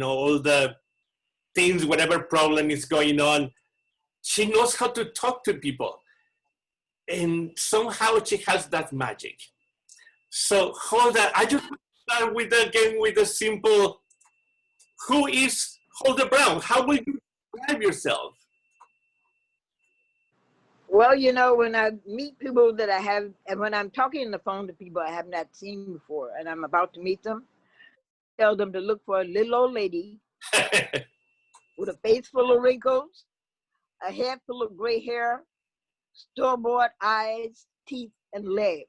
all the things, whatever problem is going on. She knows how to talk to people. And somehow she has that magic. So Hulda, I just start with again with a simple, who is Hulda Brown? How will you describe yourself? Well, when I meet people that I have, and when I'm talking on the phone to people I have not seen before, and I'm about to meet them, tell them to look for a little old lady with a face full of wrinkles, a head full of gray hair, store-bought eyes, teeth, and legs.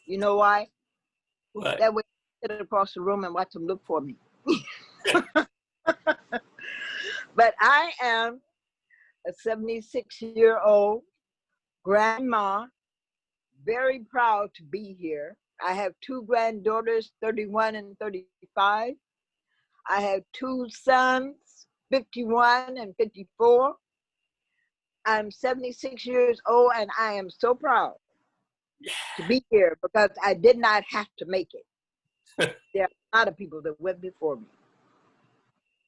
You know why? What? That way I sit across the room and watch them look for me. But I am a 76-year-old grandma, very proud to be here. I have 2 granddaughters, 31 and 35. I have 2 sons, 51 and 54. I'm 76 years old, and I am so proud to be here because I did not have to make it. There are a lot of people that went before me.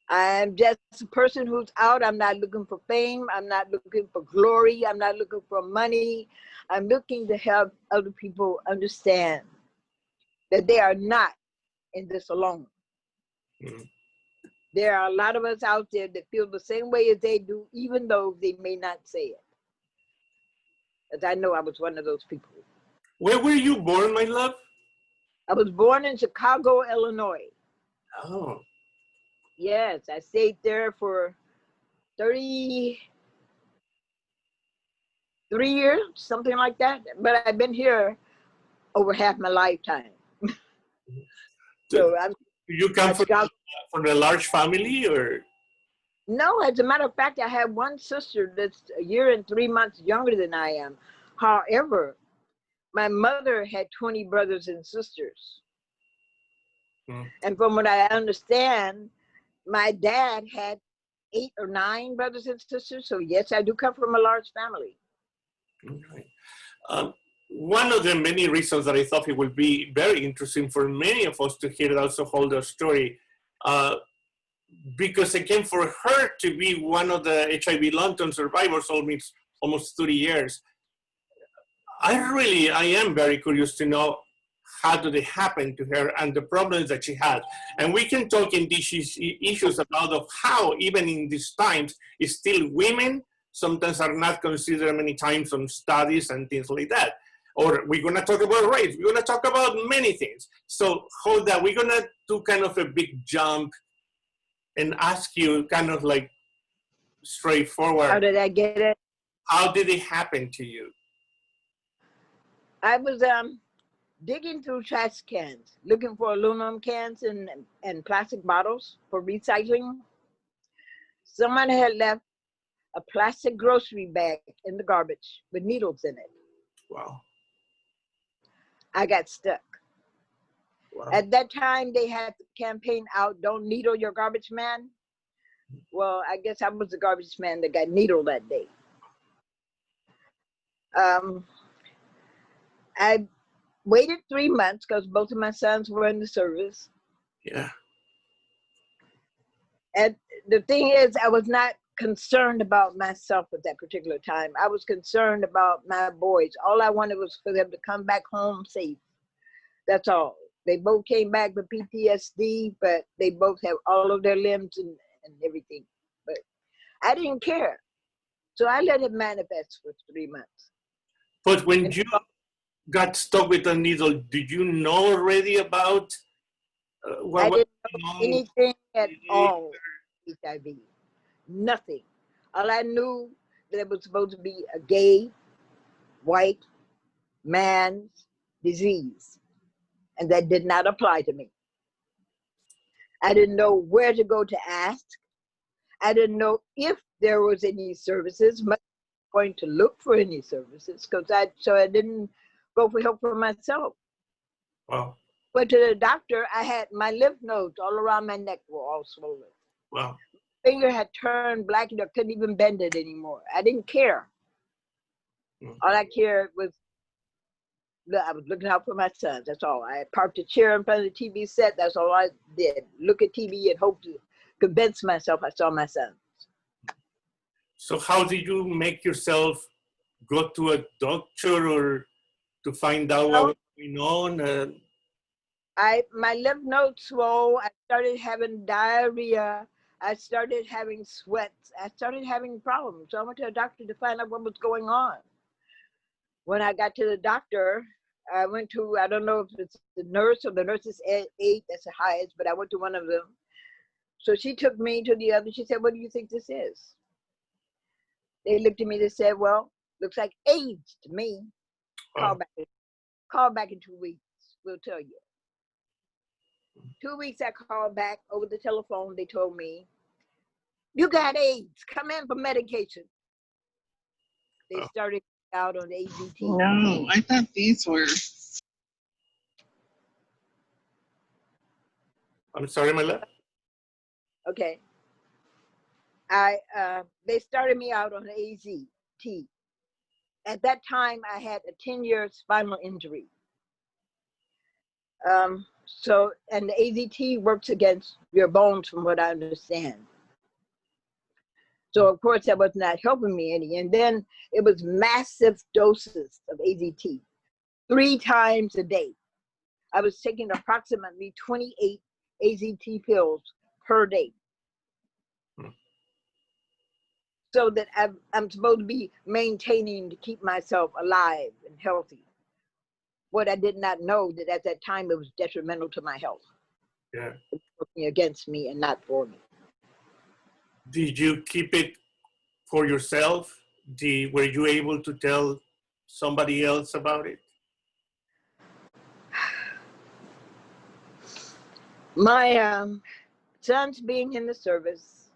I'm just a person who's out. I'm not looking for fame. I'm not looking for glory. I'm not looking for money. I'm looking to help other people understand that they are not in this alone. Mm-hmm. There are a lot of us out there that feel the same way as they do, even though they may not say it. As I know I was one of those people. Where were you born, my love? I was born in Chicago, Illinois. Oh. Yes, I stayed there for 33 years, something like that. But I've been here over half my lifetime. So you come from a large family, or? No, as a matter of fact, I have one sister that's a year and 3 months younger than I am. However, my mother had 20 brothers and sisters. And from what I understand, my dad had 8 or 9 brothers and sisters. So yes, I do come from a large family. Okay. One of the many reasons that I thought it would be very interesting for many of us to hear also Hulda's story, because again, for her to be one of the HIV long-term survivors almost 30 years, I am very curious to know how did it happen to her and the problems that she had. And we can talk in these issues about of how even in these times, still women sometimes are not considered many times on studies and things like that. Or we're gonna talk about race, we're gonna talk about many things. So Hulda, we're gonna do kind of a big jump and ask you kind of like straightforward. How did I get it? How did it happen to you? I was digging through trash cans, looking for aluminum cans and plastic bottles for recycling. Someone had left a plastic grocery bag in the garbage with needles in it. Wow. I got stuck. Wow. At that time, they had the campaign out, "Don't needle your garbage man." Well, I guess I was the garbage man that got needled that day. I waited 3 months because both of my sons were in the service. Yeah. And the thing is, I was not concerned about myself at that particular time. I was concerned about my boys. All I wanted was for them to come back home safe. That's all. They both came back with PTSD, but they both have all of their limbs and everything. But I didn't care. So I let it manifest for 3 months. But when you got stuck with a needle, did you know already about I didn't know anything at all HIV. Nothing. All I knew that it was supposed to be a gay, white man's disease. And that did not apply to me. I didn't know where to go to ask. I didn't know if there was any services, much going to look for any services, so I didn't go for help for myself. Wow. Went to the doctor, I had my lymph nodes all around my neck were all swollen. Wow. Finger had turned black and I couldn't even bend it anymore. I didn't care. All I cared was I was looking out for my sons. That's all. I parked a chair in front of the TV set. That's all I did. Look at TV and hope to convince myself I saw my son. So how did you make yourself go to a doctor or to find out what was going on? My lymph nodes swole. I started having diarrhea. I started having sweats. I started having problems. So I went to a doctor to find out what was going on. When I got to the doctor, I went to, I don't know if it's the nurse or the nurse's aide, that's the highest, but I went to one of them. So she took me to the other. She said, what do you think this is? They looked at me, they said, well, looks like AIDS to me. Call back in 2 weeks. We'll tell you. 2 weeks I called back over the telephone. They told me, you got AIDS. Come in for medication. They started out on AZT. No, I thought these were. I'm sorry, my love. Okay. They started me out on AZT. At that time, I had a 10-year spinal injury. And the AZT works against your bones, from what I understand. So of course that was not helping me any. And then it was massive doses of AZT, 3 times a day. I was taking approximately 28 AZT pills per day. So that I'm supposed to be maintaining to keep myself alive and healthy. What I did not know that at that time it was detrimental to my health. Yeah. It was working against me and not for me. Did you keep it for yourself? Were you able to tell somebody else about it? My sons being in the service,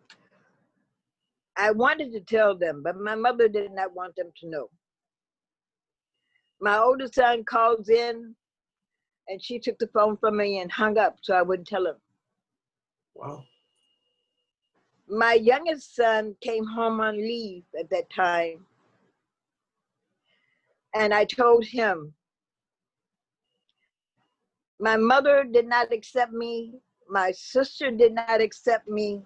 I wanted to tell them, but my mother did not want them to know. My oldest son calls in and she took the phone from me and hung up so I wouldn't tell him. Wow. My youngest son came home on leave at that time. And I told him, my mother did not accept me. My sister did not accept me.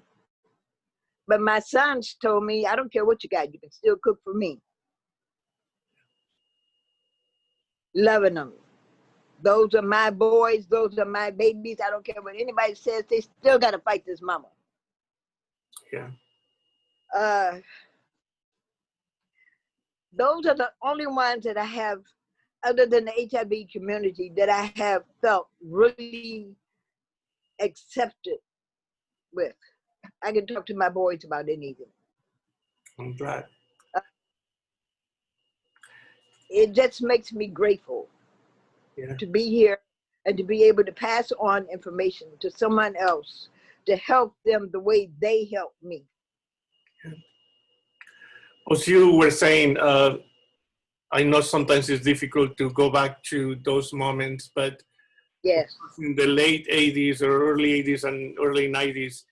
But my sons told me, I don't care what you got, you can still cook for me. Loving them. Those are my boys, those are my babies. I don't care what anybody says, they still got to fight this mama. Yeah. Those are the only ones that I have, other than the HIV community, that I have felt really accepted with. I can talk to my boys about anything. I'm glad. It just makes me grateful to be here and to be able to pass on information to someone else to help them the way they helped me. As you were saying, I know sometimes it's difficult to go back to those moments, but yes, in the late 80s or early 80s and early 90s,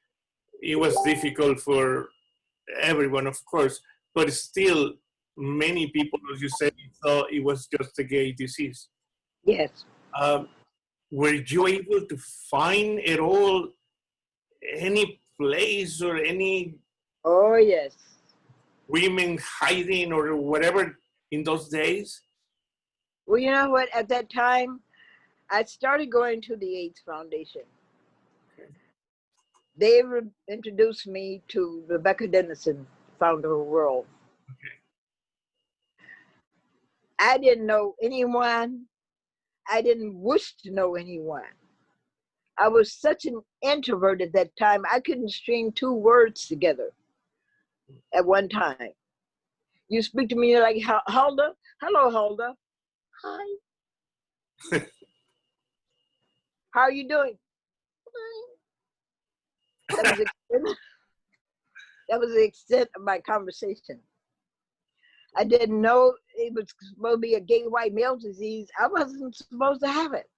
it was difficult for everyone, of course, but still many people, as you said, thought it was just a gay disease. Yes. Were you able to find at all any place or any Oh, yes. women hiding or whatever in those days? Well, you know what? At that time, I started going to the AIDS Foundation. Okay. They introduced me to Rebecca Dennison, founder of World. Okay. I didn't know anyone. I didn't wish to know anyone. I was such an introvert at that time, I couldn't string 2 words together at one time. You speak to me like, Hulda? Hello, Hulda. Hi. How are you doing? That was the extent of my conversation. I didn't know it was supposed to be a gay white male disease. I wasn't supposed to have it.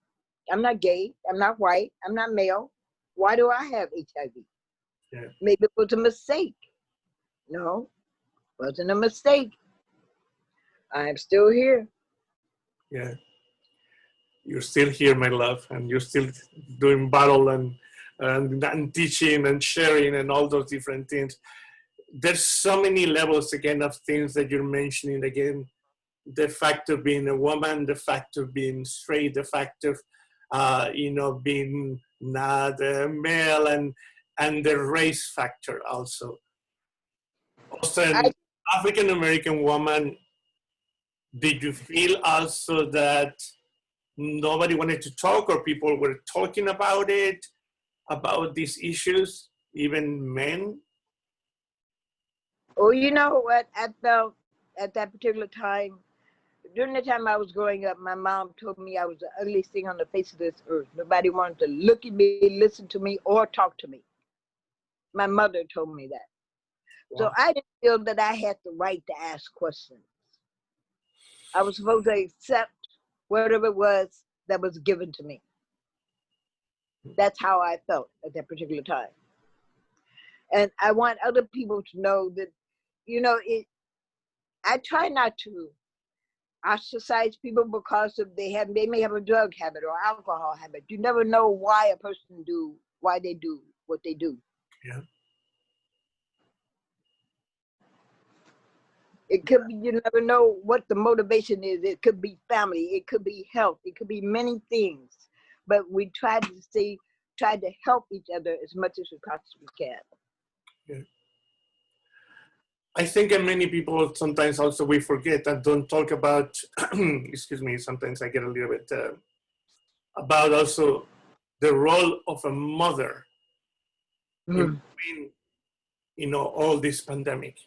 I'm not gay. I'm not white. I'm not male. Why do I have HIV? Yeah. Maybe it was a mistake. No, it wasn't a mistake. I'm still here. Yeah. you're still here, my love, and you're still doing battle and teaching and sharing and all those different things. There's so many levels again of things that you're mentioning again. The fact of being a woman, the fact of being straight, the fact of being not a male, and the race factor also. Also, an African American woman, did you feel also that nobody wanted to talk, or people were talking about it, about these issues, even men? Oh, you know what I felt at that particular time? During the time I was growing up, my mom told me I was the ugliest thing on the face of this earth. Nobody wanted to look at me, listen to me, or talk to me. My mother told me that. Wow. So I didn't feel that I had the right to ask questions. I was supposed to accept whatever it was that was given to me. That's how I felt at that particular time. And I want other people to know that, I try not to ostracize people because they may have a drug habit or alcohol habit. You never know why they do what they do. Yeah. It could be, you never know what the motivation is. It could be family, it could be health, it could be many things. But we try to help each other as much as we possibly can. Yeah. I think many people sometimes also we forget and don't talk about, excuse me, sometimes I get a little bit, about also the role of a mother in all this pandemic.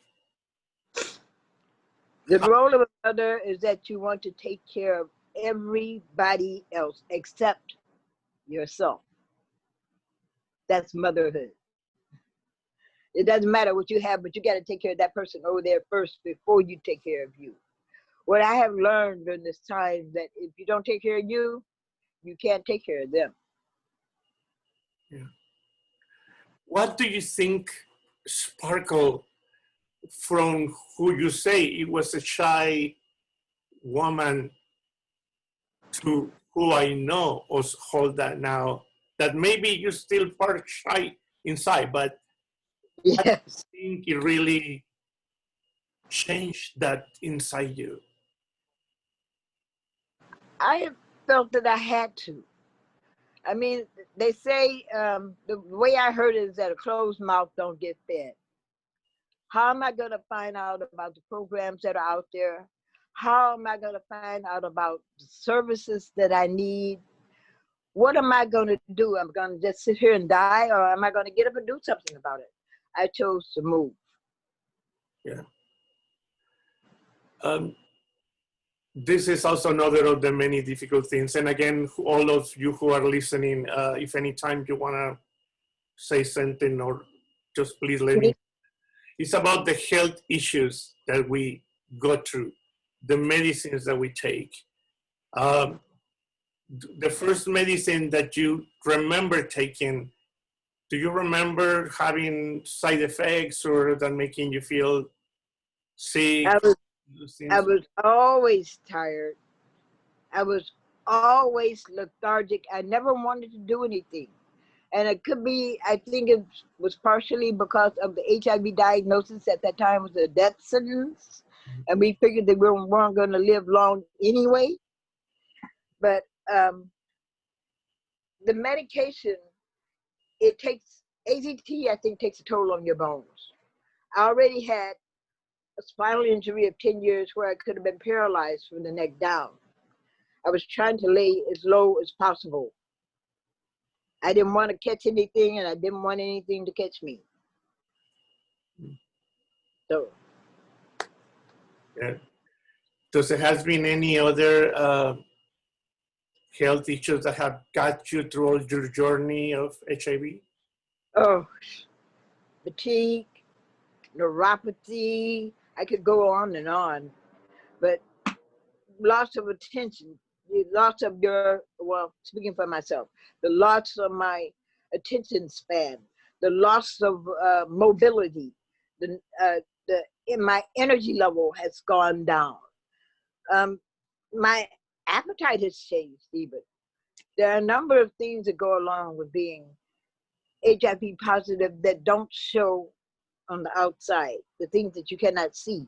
The role of a mother is that you want to take care of everybody else except yourself. That's motherhood. It doesn't matter what you have, but you got to take care of that person over there first before you take care of you. What I have learned during this time that if you don't take care of you, you can't take care of them. Yeah. What do you think sparkled from who you say it was a shy woman to who I know or hold that now, that maybe you're still part shy inside, but yes. I think it really changed that inside you? I felt that I had to. I mean, they say, the way I heard it is that a closed mouth don't get fed. How am I going to find out about the programs that are out there? How am I going to find out about the services that I need? What am I going to do? I'm going to just sit here and die, or am I going to get up and do something about it? I chose to move. Yeah. This is also another of the many difficult things. And again, all of you who are listening, if any time you want to say something, or just please let me. It's about the health issues that we go through, the medicines that we take. The first medicine that you remember taking, do you remember having side effects or that making you feel sick? I was always tired. I was always lethargic. I never wanted to do anything. And it could be, I think it was partially because of the HIV diagnosis at that time was a death sentence. And we figured that we weren't going to live long anyway. But the medication, it takes, AZT, I think, takes a toll on your bones. I already had a spinal injury of 10 years where I could have been paralyzed from the neck down. I was trying to lay as low as possible. I didn't want to catch anything, and I didn't want anything to catch me. So. Yeah. Does there has been any other health issues that have got you through all your journey of HIV? Oh, fatigue, neuropathy. I could go on, but loss of attention, the loss of speaking for myself, the loss of my attention span, the loss of mobility, my energy level has gone down. My appetite has changed even. There are a number of things that go along with being HIV positive that don't show on the outside, the things that you cannot see.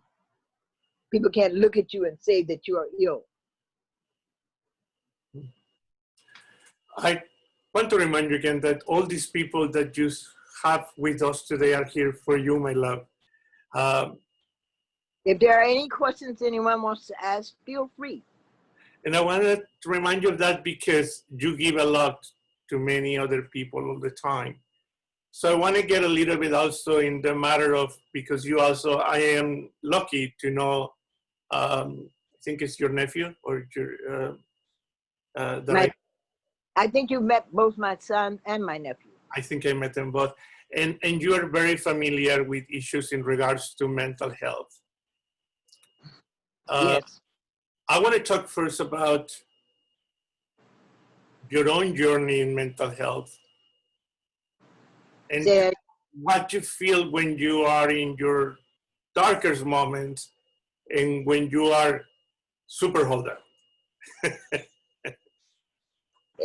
People can't look at you and say that you are ill. I want to remind you again that all these people that you have with us today are here for you, my love. If there are any questions anyone wants to ask, feel free. And I wanted to remind you of that because you give a lot to many other people all the time. So I want to get a little bit also in the matter of, because you also, I am lucky to know, I think it's your nephew or your, I think you met both my son and my nephew. I think I met them both. And you are very familiar with issues in regards to mental health. Yes. I want to talk first about your own journey in mental health and what you feel when you are in your darkest moments and when you are super holder.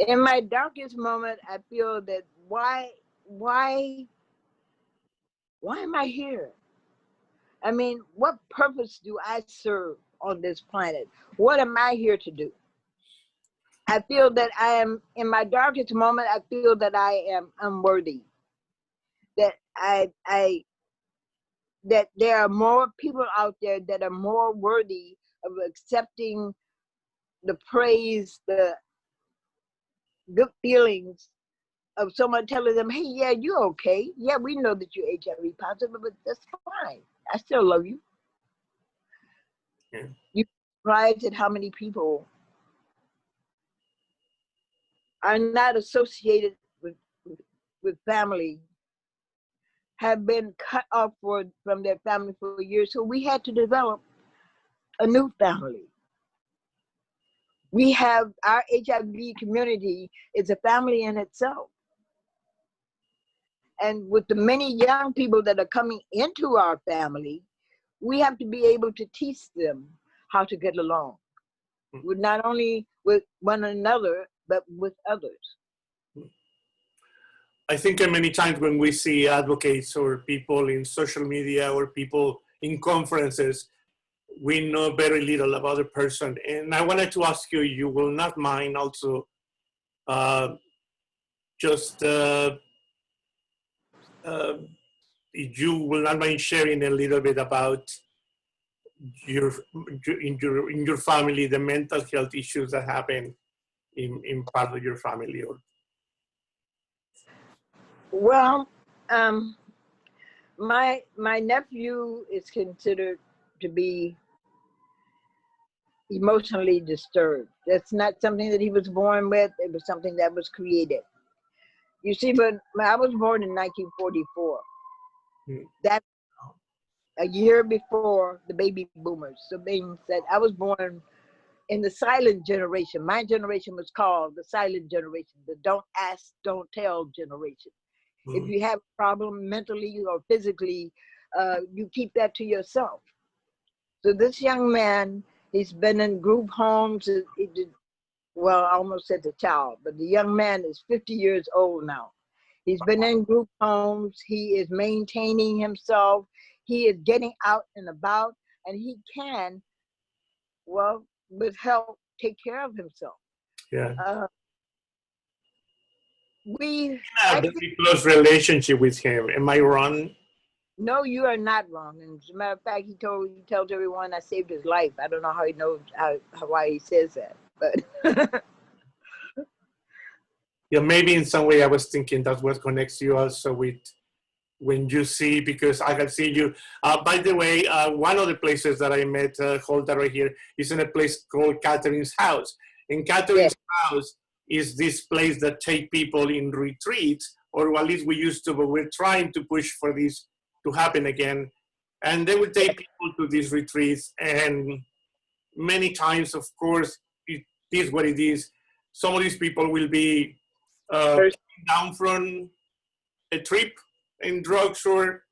In my darkest moment, I feel that why am I here? I mean, what purpose do I serve on this planet? What am I here to do? I feel that I am, in my darkest moment, I feel that I am unworthy. That that there are more people out there that are more worthy of accepting the praise, the good feelings of someone telling them, hey, yeah, you're okay. Yeah, we know that you're HIV positive, but that's fine. I still love you. Yeah. You're surprised at how many people are not associated with family, have been cut off from their family for years. So we had to develop a new family. We have our HIV community is a family in itself. And with the many young people that are coming into our family, we have to be able to teach them how to get along, with not only with one another, but with others. I think many times when we see advocates or people in social media or people in conferences, we know very little about the person. And I wanted to ask you, you will not mind also you will not mind sharing a little bit about in your family, the mental health issues that happen in part of your family? Or Well, my nephew is considered to be emotionally disturbed. That's not something that he was born with. It was something that was created. You see, but I was born in 1944. That's a year before the baby boomers. So means that I was born in the silent generation. My generation was called the silent generation, the don't ask, don't tell generation. If you have a problem mentally or physically, you keep that to yourself. So this young man, he's been in group homes. Well, I almost said the child, but the young man is 50 years old now. He's been in group homes. He is maintaining himself. He is getting out and about, and he can, well, with help, take care of himself. yeah, We have a very close relationship with him. Am I wrong? No, you are not wrong. And as a matter of fact, he tells everyone I saved his life. I don't know how he knows why he says that, but Yeah, maybe in some way I was thinking that's what connects you also with when you see, because I can see you. By the way, one of the places that I met Holda right here is in a place called Catherine's House. And Catherine's House is this place that take people in retreats, or at least we used to, but we're trying to push for this to happen again. And they would take people to these retreats, and many times, of course, it is what it is. Some of these people will be down from a trip in drugs or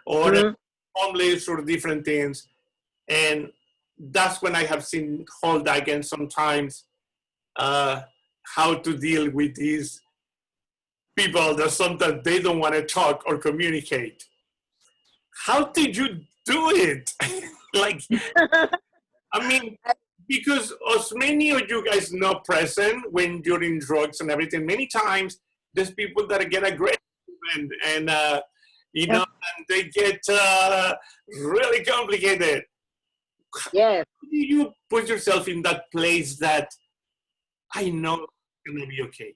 homeless or different things. And that's when I have seen Hulda again sometimes, how to deal with these people that sometimes they don't want to talk or communicate. How did you do it? Like, I mean, because as many of you guys know present when you're in drugs and everything, many times there's people that get aggressive and you know, and they get really complicated. Yes. How do you put yourself in that place that I know it's gonna be okay?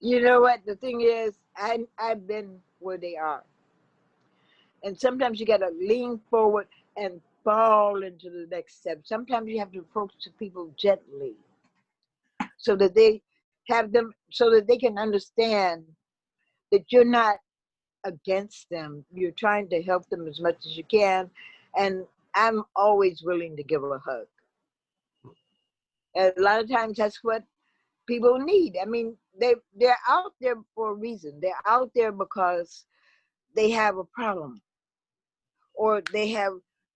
You know what? The thing is, I've been where they are. And sometimes you got to lean forward and fall into the next step. Sometimes you have to approach the people gently so that they have them, so that they can understand that you're not against them. You're trying to help them as much as you can. And I'm always willing to give a hug. And a lot of times that's what people need. I mean, they're out there for a reason. They're out there because they have a problem, or they have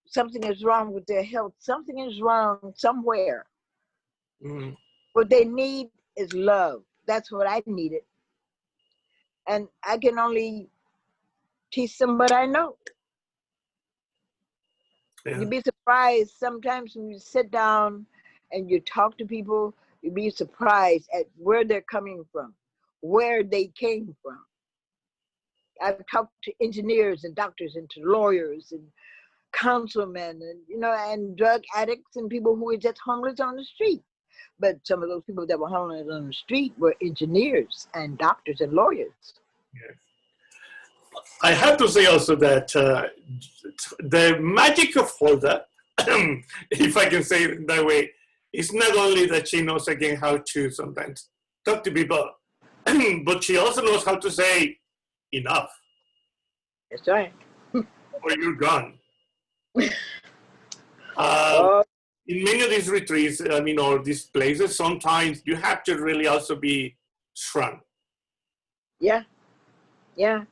something is wrong with their health. Something is wrong somewhere. Mm. What they need is love. That's what I needed. And I can only teach them what I know. Yeah. You'd be surprised sometimes when you sit down and you talk to people, you'd be surprised at where they're coming from, where they came from. I've talked to engineers and doctors and to lawyers and councilmen and, you know, and drug addicts and people who were just homeless on the street. But some of those people that were homeless on the street were engineers and doctors and lawyers. Yes. I have to say also that the magic of Hulda, if I can say it that way, is not only that she knows again how to sometimes talk to people, but she also knows how to say enough That's right. or you're gone. Oh, In many of these retreats, I mean, or these places, sometimes you have to really also be strong. yeah, yeah.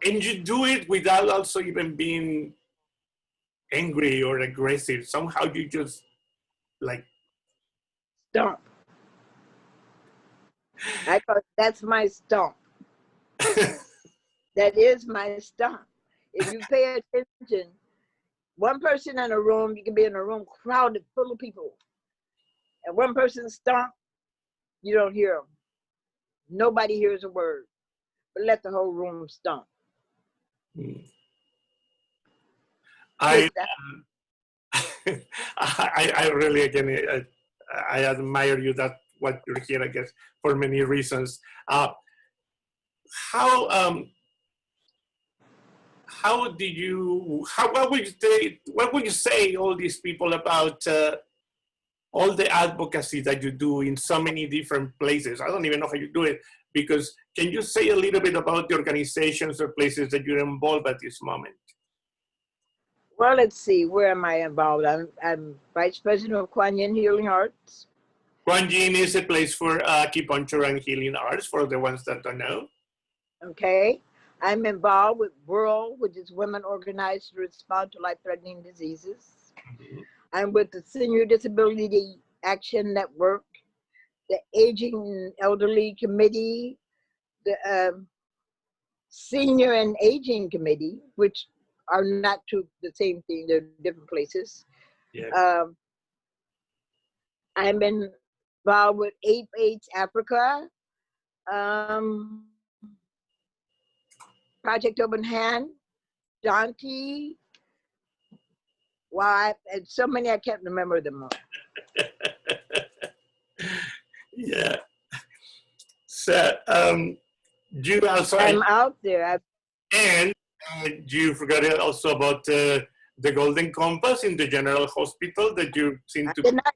And you do it without also even being angry or aggressive. Somehow you just like, Stomp. I call that's my stomp. That is my stomp. If you pay attention, one person in a room, you can be in a room crowded full of people, and one person stomp, you don't hear them. Nobody hears a word, but let the whole room stomp. I, Just that. I really, again, I admire you that what you're here, I guess, for many reasons. How did you, what would you say all these people about all the advocacy that you do in so many different places? I don't even know how you do it, because can you say a little bit about the organizations or places that you're involved at this moment? Well, let's see. Where am I involved? I'm vice president of Kuan Yin Healing Arts. Kuan Yin is a place for acupuncture and healing arts, for the ones that don't know. Okay. I'm involved with WORLD, which is Women Organized to Respond to Life-Threatening Diseases. Mm-hmm. I'm with the Senior Disability Action Network, the Aging and Elderly Committee, the Senior and Aging Committee, which are not the same thing, they're different places. Yeah. I'm involved with AIDS Africa, Project Open Hand, Dante. Wow, and so many I can't remember them all. Yeah. So you also, I'm out there. and you forgot also about the Golden Compass in the General Hospital that you seem to. Did not,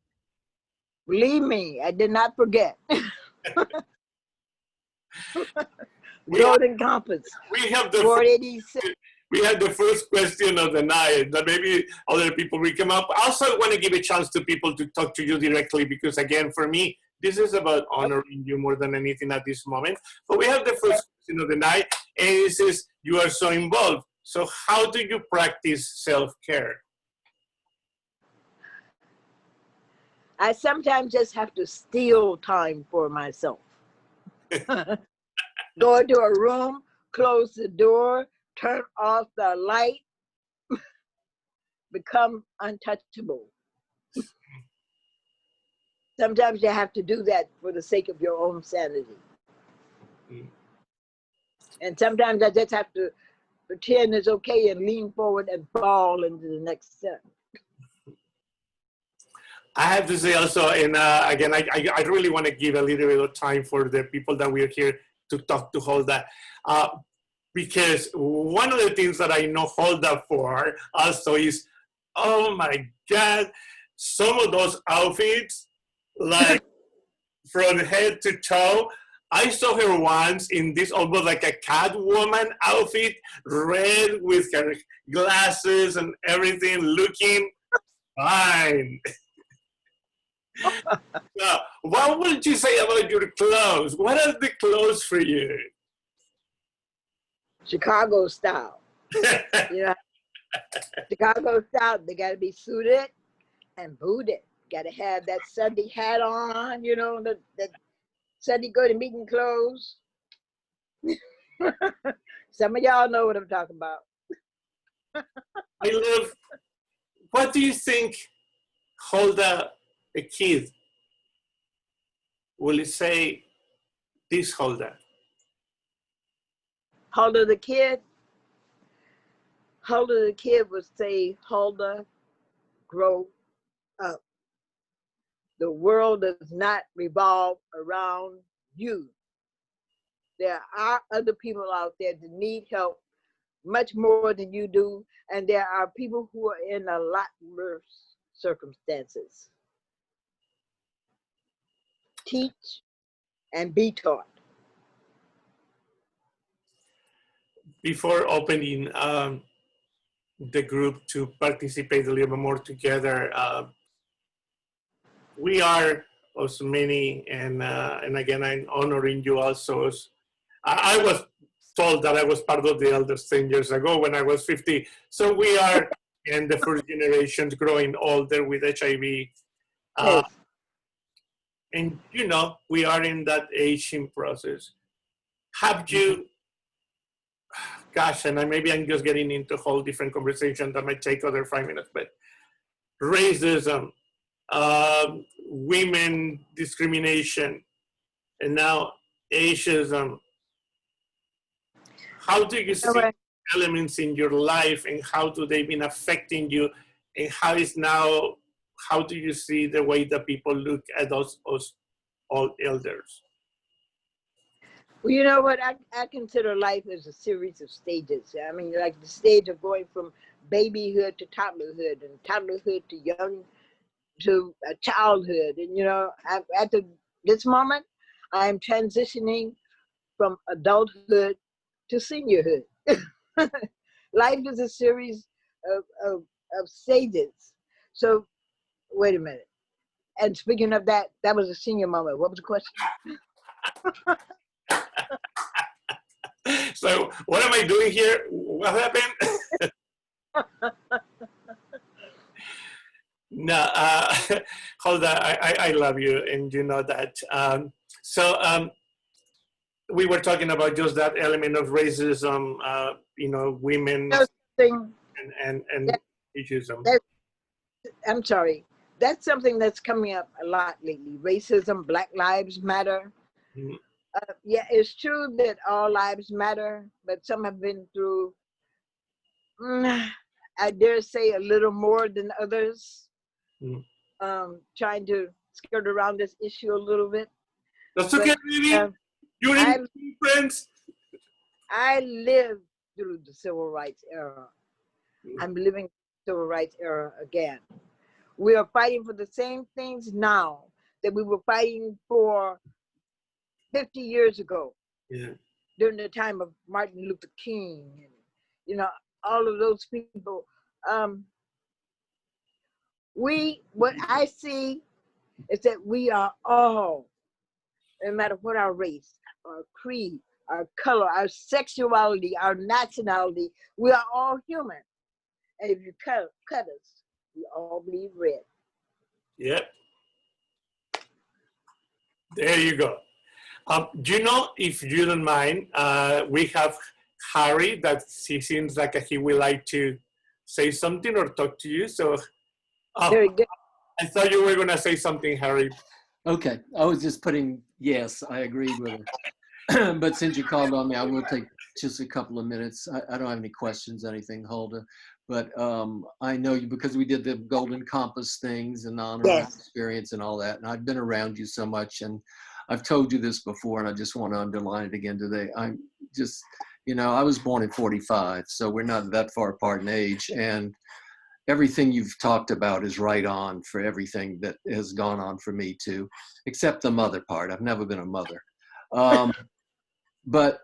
believe me, I did not forget. Golden Compass. We have the 486. we had the first question of the night that maybe other people will come up. I also want to give a chance to people to talk to you directly, because again, for me, this is about honoring you more than anything at this moment. But we have the first question of the night, and it says, you are so involved. So how do you practice self-care? I sometimes just have to steal time for myself. Go into a room, close the door, turn off the light, become untouchable. Sometimes you have to do that for the sake of your own sanity. Mm. And sometimes I just have to pretend it's okay and lean forward and fall into the next step. I have to say also, and again, I really want to give a little bit of time for the people that we're here to talk to Huldah. Because one of the things that I know Huldah for also is, oh my God, some of those outfits, like from head to toe. I saw her once in this almost like a Catwoman outfit, red with her glasses and everything, looking fine. Now, what would you say about your clothes? What are the clothes for you? Chicago style. You know, Chicago style, they got to be suited and booted. Got to have that Sunday hat on, you know, the Sunday go to meeting clothes. Some of y'all know what I'm talking about. I love, what do you think Huldah, a kid, will say this Huldah? Huldah the kid would say, Huldah, grow up. The world does not revolve around you. There are other people out there that need help much more than you do, and there are people who are in a lot worse circumstances. Teach and be taught. Before opening the group to participate a little bit more together, we are as many, and again, I'm honoring you also. I was told that I was part of the elders 10 years ago when I was 50. So we are in the first generations growing older with HIV. Yes. And, you know, we are in that aging process. Have you, gosh, and maybe I'm just getting into a whole different conversation that might take other 5 minutes, but racism, women discrimination, and now ageism. How do you see elements in your life, and how do they been affecting you, and how do you see the way that people look at us old elders? Well, you know what? I consider life as a series of stages. I mean, like the stage of going from babyhood to toddlerhood, and toddlerhood to young to childhood. And you know, at this moment, I'm transitioning from adulthood to seniorhood. Life is a series of stages. So, wait a minute. And speaking of that, that was a senior moment. What was the question? So, what am I doing here? What happened? No, Huldah, I love you, and you know that. We were talking about just that element of racism, you know, women and ageism. I'm sorry. That's something that's coming up a lot lately. Racism, Black Lives Matter. Mm-hmm. Yeah, it's true that all lives matter, but some have been through, I dare say, a little more than others. Mm-hmm. Trying to skirt around this issue a little bit. That's okay, baby. You're in friends. I lived through the civil rights era. I'm living the civil rights era again. We are fighting for the same things now that we were fighting for 50 years ago. Yeah. During the time of Martin Luther King and, you know, all of those people. What I see is that we are all, no matter what our race, our creed, our color, our sexuality, our nationality, we are all human. And if you cut us, we all bleed red. Yep. There you go. Do you know, if you don't mind, we have Harry that he seems like he would like to say something or talk to you. So Very good. I thought you were going to say something, Harry. Okay, I was just putting, yes, I agree with her. But since you called on me, I will take just a couple of minutes. I don't have any questions, anything, Hulda. But I know you because we did the Golden Compass things and honor Yes. experience and all that. And I've been around you so much. And I've told you this before, and I just want to underline it again today. I'm just, you know, I was born in 45, so we're not that far apart in age. And everything you've talked about is right on for everything that has gone on for me too, except the mother part. I've never been a mother. But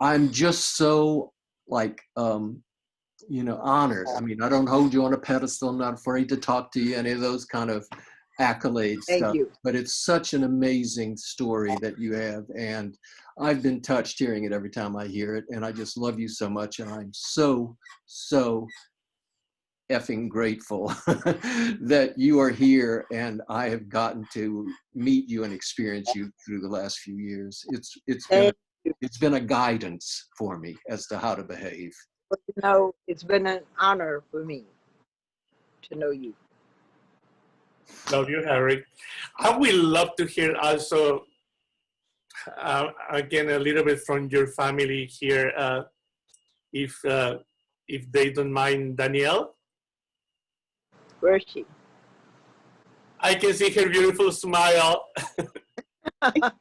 I'm just so like, you know, honored. I mean, I don't hold you on a pedestal. I'm not afraid to talk to you, any of those kind of accolades Thank stuff. you. But it's such an amazing story that you have. And I've been touched hearing it every time I hear it. And I just love you so much. And I'm so, so effing grateful that you are here and I have gotten to meet you and experience you through the last few years. It's been a guidance for me as to how to behave. But, you know, it's been an honor for me to know you. Love you, Harry. I would love to hear also, again, a little bit from your family here, if they don't mind. Danielle? Where is she? I can see her beautiful smile. I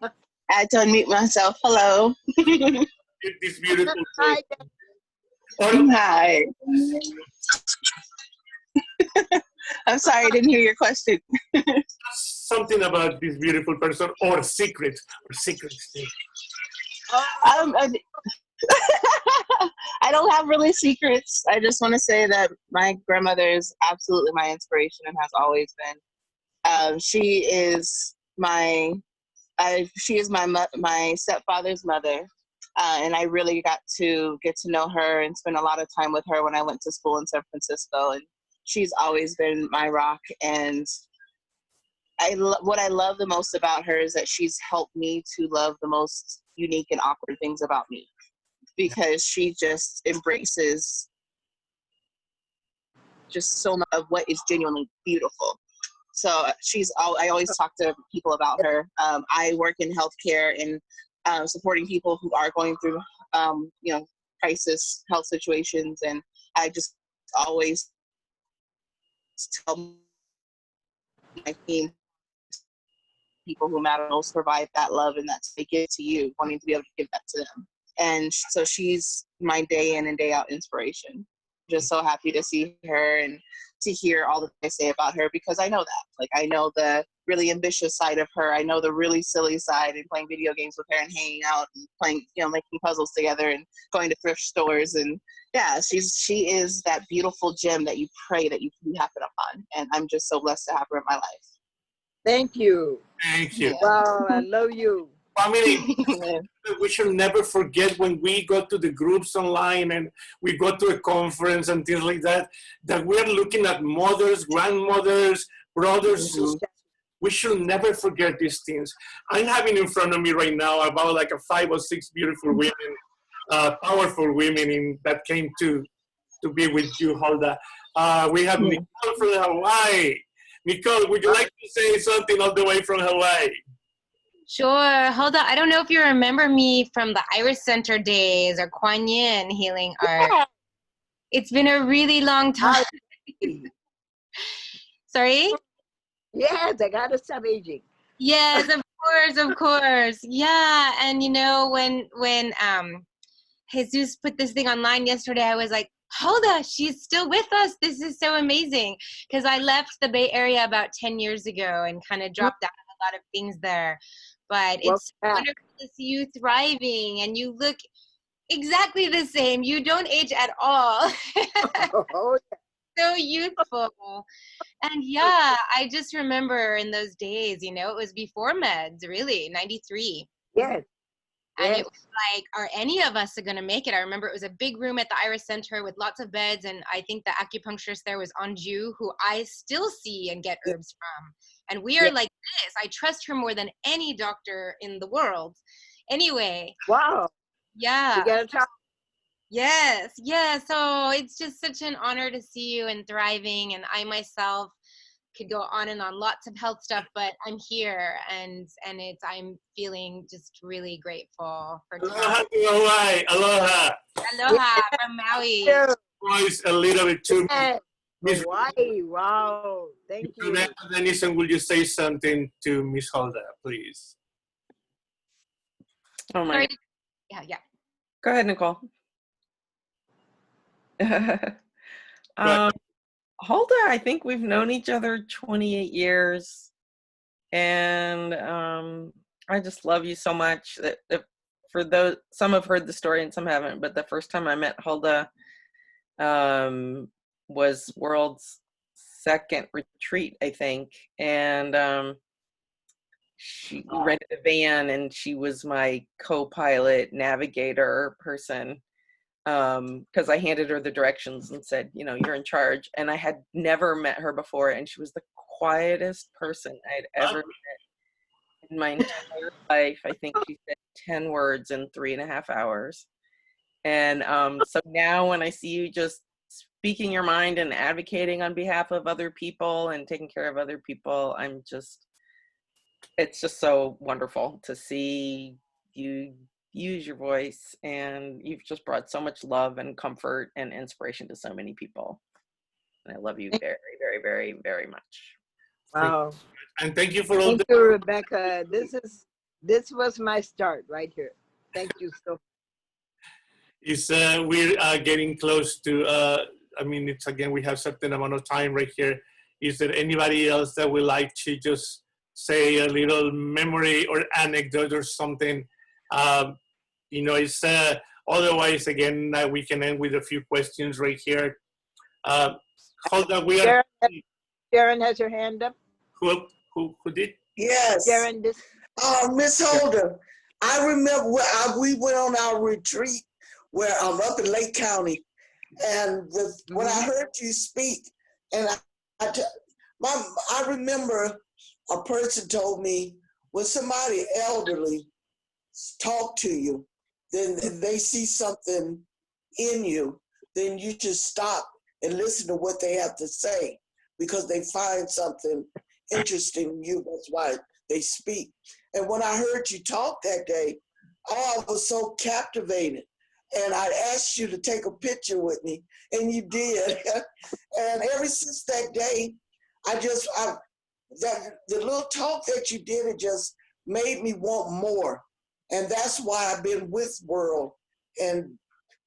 had to unmute myself. Hello. This beautiful Hi, face. Dan. Or Hi. I'm sorry, I didn't hear your question. something about this beautiful person, or secrets. I don't have really secrets. I just want to say that my grandmother is absolutely my inspiration and has always been. She is my stepfather's mother, and I really got to know her and spend a lot of time with her when I went to school in San Francisco. And she's always been my rock. And what I love the most about her is that she's helped me to love the most unique and awkward things about me, because she just embraces just so much of what is genuinely beautiful. So I always talk to people about her. I work in healthcare and supporting people who are going through, crisis health situations. And I just always tell my team, people who matter most, provide that love and that they give to you, wanting to be able to give that to them. And so she's my day in and day out inspiration. Just so happy to see her and to hear all that I say about her, because I know that. Like, I know the really ambitious side of her. I know the really silly side, and playing video games with her and hanging out and playing, making puzzles together and going to thrift stores. And yeah, she is that beautiful gem that you pray that you happen upon. And I'm just so blessed to have her in my life. Thank you. Thank you. Wow, I love you. Family, we should never forget when we go to the groups online and we go to a conference and things like that, that we're looking at mothers, grandmothers, brothers. We should never forget these things. I'm having in front of me right now about like 5 or 6 beautiful women, powerful women that came to be with you, Hulda. We have Nicole from Hawaii. Nicole, would you like to say something all the way from Hawaii? Sure. Hold on. I don't know if you remember me from the Iris Center days or Kuan Yin healing art. Yeah. It's been a really long time. Sorry? Yes, I gotta stop aging. Yes, of course. Yeah. And when Jesus put this thing online yesterday, I was like, Hulda, she's still with us. This is so amazing. Because I left the Bay Area about 10 years ago and kind of dropped out of a lot of things there. But it's wonderful to see you thriving, and you look exactly the same. You don't age at all. Oh, So youthful. And yeah, I just remember in those days, it was before meds, really, 93. yes. And Yes. it was like, are any of us going to make it? I remember it was a big room at the Iris Center with lots of beds. And I think the acupuncturist there was Anju, who I still see and get herbs from. And we are Yeah. like this. I trust her more than any doctor in the world. Anyway, Wow. yeah. You gotta talk. Yes, yeah. So it's just such an honor to see you and thriving. And I myself could go on and on, lots of health stuff, but I'm here and I'm feeling just really grateful for Aloha time. to Hawaii. Aloha. Aloha from Maui. Yeah. Voice a little bit too. Yes. Miss Hawaii. Wow. Thank you. Rebecca Denison, will you say something to Miss Hulda, please? Oh my. Sorry. Yeah. Go ahead, Nicole. Hulda, I think we've known each other 28 years, and I just love you so much. That for those, some have heard the story and some haven't, but the first time I met Hulda was World's second retreat, I think, and she rented a van, and she was my co-pilot navigator person. Because I handed her the directions and said, you know, you're in charge. And I had never met her before, and she was the quietest person I'd ever met in my entire life. I think she said 10 words in 3.5 hours. And so now when I see you just speaking your mind and advocating on behalf of other people and taking care of other people, it's just so wonderful to see you use your voice, and you've just brought so much love and comfort and inspiration to so many people. And I love you very, very, very, very much. Wow. And thank you for all Thank you, Rebecca. This was my start right here. Thank you so much. We're getting close to, I mean, it's again, we have certain amount of time right here. Is there anybody else that would like to just say a little memory or anecdote or something? You know, it's otherwise, again, we can end with a few questions right here. Hold on, we are. Sharon has her hand up. Who did? Yes. Sharon, this. Miss Holder, I remember we went on our retreat where I'm up in Lake County, and when I heard you speak, and I remember a person told me when somebody elderly talk to you, then they see something in you, then you just stop and listen to what they have to say because they find something interesting in you. That's why they speak. And when I heard you talk that day, I was so captivated. And I asked you to take a picture with me, and you did. And ever since that day, the little talk that you did, it just made me want more. And that's why I've been with World. And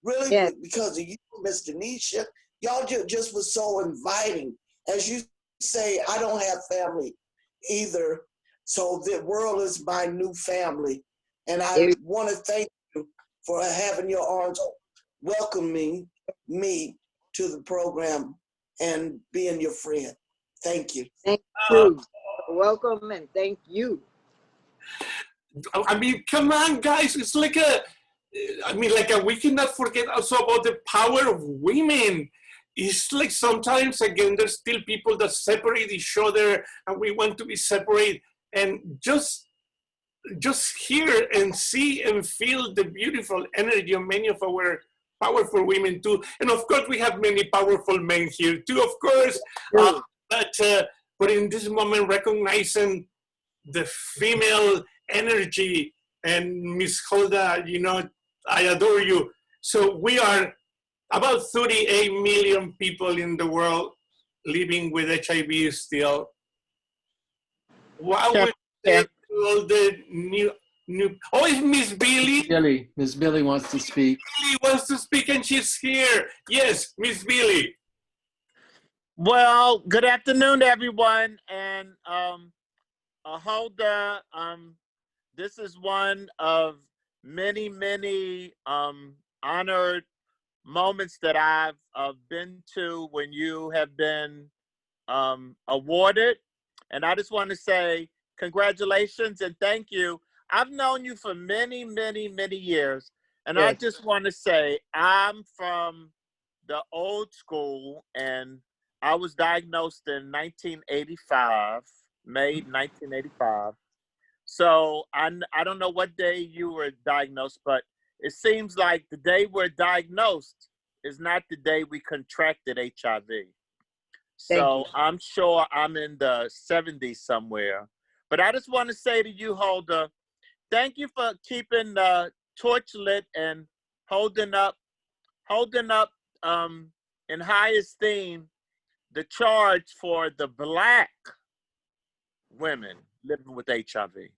really, yes, because of you, Mr. Nisha, y'all just was so inviting. As you say, I don't have family either. So the World is my new family. And I want to thank you for having your arms welcoming me to the program and being your friend. Thank you. Thank you. Welcome and thank you. I mean, come on, guys. It's like we cannot forget also about the power of women. It's like sometimes, again, there's still people that separate each other, and we want to be separate. And just hear and see and feel the beautiful energy of many of our powerful women too. And of course, we have many powerful men here too, of course. But in this moment, recognizing the female energy, and Miss Hulda, you know, I adore you. So we are about 38 million people in the world living with HIV still. What would you say to all the new? Oh, it's Miss Billy. Miss Billy wants to speak. Billy wants to speak, and she's here. Yes, Miss Billy. Well, good afternoon, everyone. And Hulda, this is one of many, many honored moments that I've been to when you have been awarded. And I just want to say congratulations and thank you. I've known you for many, many, many years, and I Yes. just want to say I'm from the old school, and I was diagnosed in 1985, May 1985. So I don't know what day you were diagnosed, but it seems like the day we're diagnosed is not the day we contracted HIV. So I'm sure I'm in the 70s somewhere. But I just want to say to you, Holder, thank you for keeping the torch lit and holding up in high esteem the charge for the Black women living with HIV.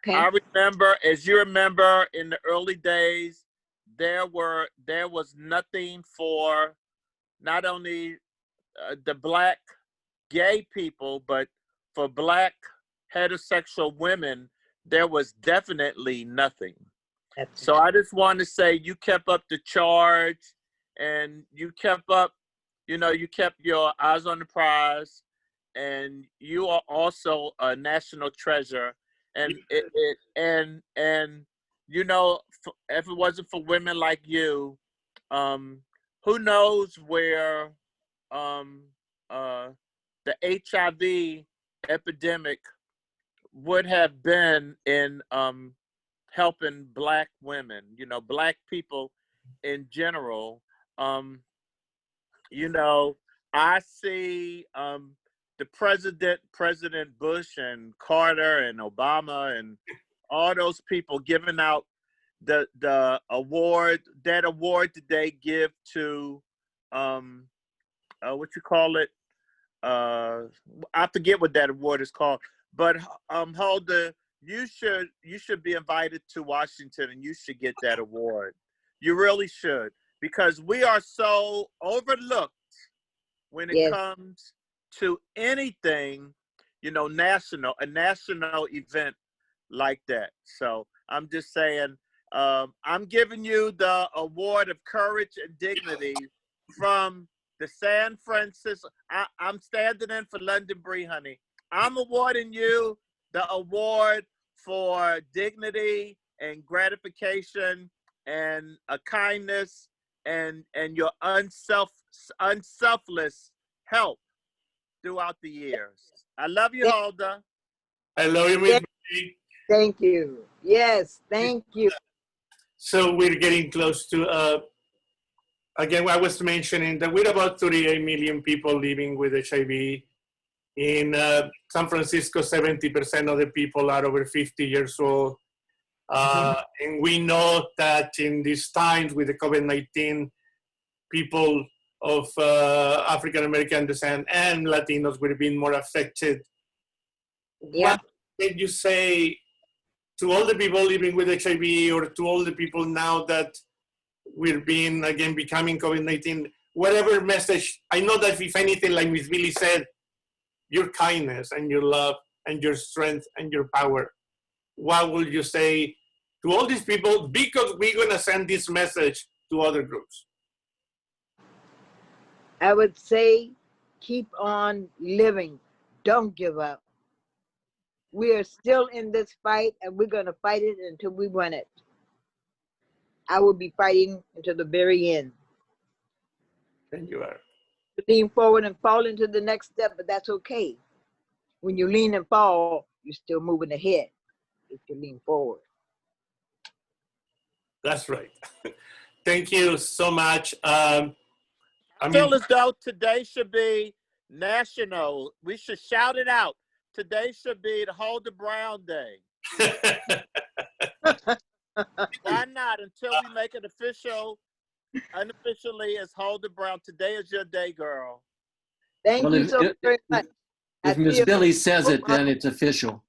Okay. I remember, as you remember, in the early days, there was nothing for not only the Black gay people, but for Black heterosexual women, there was definitely nothing. So I just want to say you kept up the charge, and you kept up, you kept your eyes on the prize, and you are also a national treasure. And if it wasn't for women like you, who knows where the HIV epidemic would have been in helping Black women, Black people in general. I see the President Bush and Carter and Obama and all those people giving out the award, that award that they give to what you call it? I forget what that award is called. But Holder, you should be invited to Washington, and you should get that award. You really should, because we are so overlooked when it comes to anything, a national event like that. So I'm just saying, I'm giving you the award of courage and dignity from the San Francisco. I'm standing in for London Bree, honey. I'm awarding you the award for dignity and gratification and a kindness and your unselfless help throughout the years. I love you, Holder. I love you, Miss Bree. Thank you. Yes, thank you. So we're getting close to, again, I was mentioning that we're about 38 million people living with HIV. In San Francisco, 70% of the people are over 50 years old. And we know that in these times with the COVID-19, people of African-American descent and Latinos would have been more affected. Yeah. What can you say to all the people living with HIV, or to all the people now that we're being, again, becoming COVID-19, whatever message? I know that if anything, like Miss Billy said, your kindness and your love and your strength and your power, what will you say to all these people? Because we're going to send this message to other groups. I would say keep on living. Don't give up. We are still in this fight, and we're going to fight it until we win it. I will be fighting until the very end. Thank you, Eric. Lean forward and fall into the next step, but that's okay. When you lean and fall, you're still moving ahead if you lean forward. That's right. Thank you so much. I feel as though today should be national. We should shout it out. Today should be the Holder Brown Day. Why not? Until we make it unofficially as Holder Brown. Today is your day, girl. Thank you so very much. If Miss Billy says it, then it's official.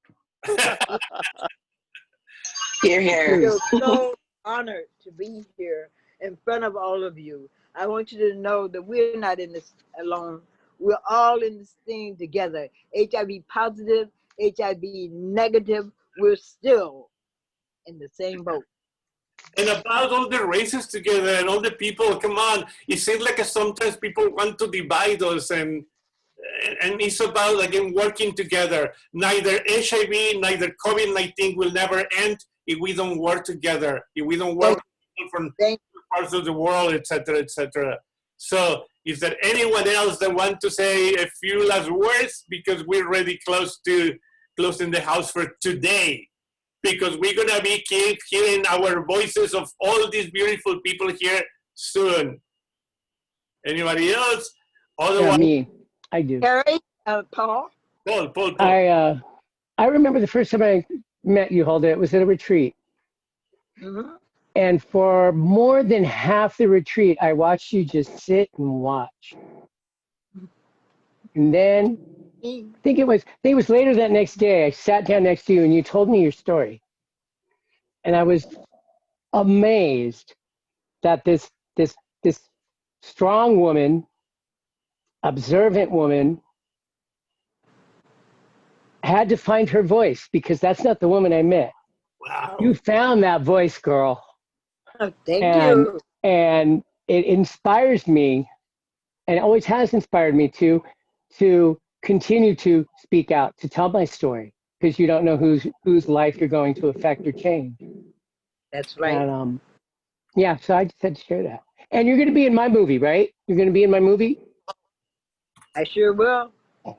Hear, hear. I feel so honored to be here in front of all of you. I want you to know that we're not in this alone. We're all in this thing together. HIV positive, HIV negative, we're still in the same boat. And about all the races together and all the people, come on. It seems like sometimes people want to divide us, and and it's about, again, working together. Neither HIV, neither COVID-19 will never end if we don't work together, if we don't work with people from Thank parts of the world, etc., etc. So is there anyone else that want to say a few last words? Because we're already close to closing the house for today. Because we're gonna be keep hearing our voices of all these beautiful people here soon. Anybody else? Yeah, Otherwise, me. I do. Harry, Paul. Paul. I remember the first time I met you, Hulda. It was at a retreat. Mhm. And for more than half the retreat, I watched you just sit and watch. And then I think it was later that next day, I sat down next to you and you told me your story. And I was amazed that this strong woman, observant woman, had to find her voice, because that's not the woman I met. Wow. You found that voice, girl. Thank And you. and it inspires me, and it always has inspired me to continue to speak out, to tell my story, because you don't know whose life you're going to affect or change. That's right. And yeah, so I just had to share that. And you're going to be in my movie, right? You're going to be in my movie? I sure will.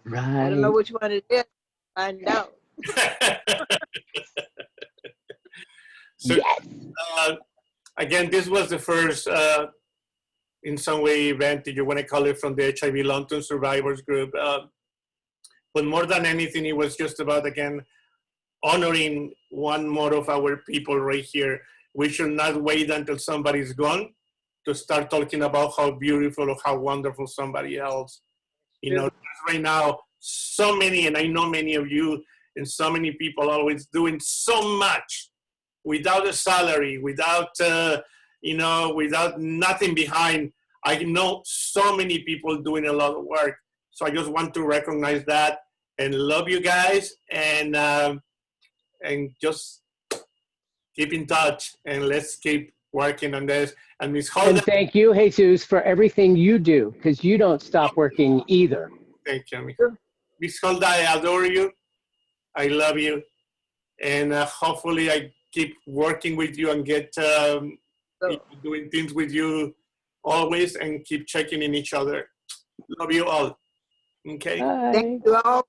Right. I don't know which one it is. Find out. So, Yes. again, this was the first, in some way, event, if you want to call it, from the HIV long-term survivors group. But more than anything, it was just about, again, honoring one more of our people right here. We should not wait until somebody's gone to start talking about how beautiful or how wonderful somebody else. You know, right now, so many, and I know many of you, and so many people always doing so much without a salary, without, without nothing behind. I know so many people doing a lot of work. So I just want to recognize that and love you guys, and just keep in touch, and let's keep working on this. And Ms. And Holden, thank you, Jesus, for everything you do, because you don't stop working either. thank you. Ms. Holden, I adore you. I love you. And hopefully I keep working with you and get doing things with you always, and keep checking in each other. Love you all. Okay. Bye. Thank you all